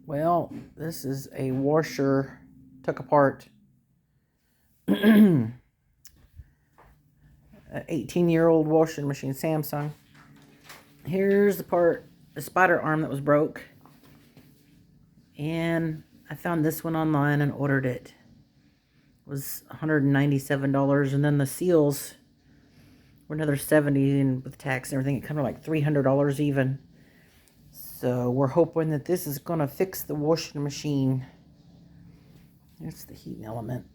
Well, this is a washer took apart. An 18-year-old washing machine, Samsung. Here's the part, the spider arm that was broke. And I found this one online and ordered it. It was $197, and then the seals were another $70, and with tax and everything, it comes to like $300 even. So we're hoping that this is gonna fix the washing machine. There's the heating element.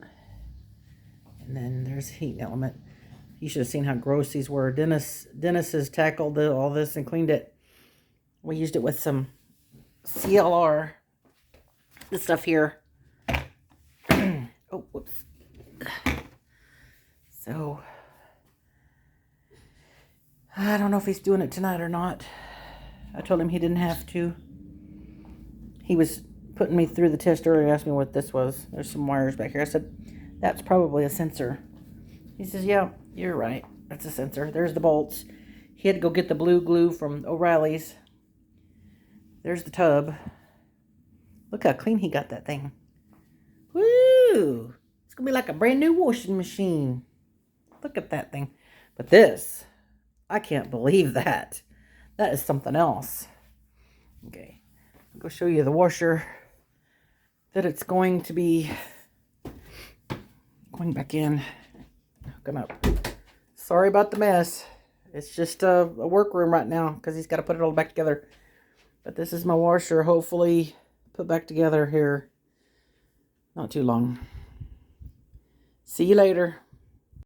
And then there's the heating element. You should have seen how gross these were. Dennis has tackled all this and cleaned it. We used it with some CLR. This stuff here. Oh, whoops. So, I don't know if he's doing it tonight or not. I told him he didn't have to. He was putting me through the test earlier, asked me what this was. There's some wires back here. I said, that's probably a sensor. He says, yeah, you're right. That's a sensor. There's the bolts. He had to go get the blue glue from O'Reilly's. There's the tub. Look how clean he got that thing. Woo! It's going to be like a brand new washing machine. Look at that thing. But this, I can't believe that. That is something else. Okay. I'll go show you the washer that it's going to be going back in. Hooking up. Sorry about the mess. It's just a workroom right now because he's got to put it all back together. But this is my washer, hopefully put back together here. Not too long. See you later.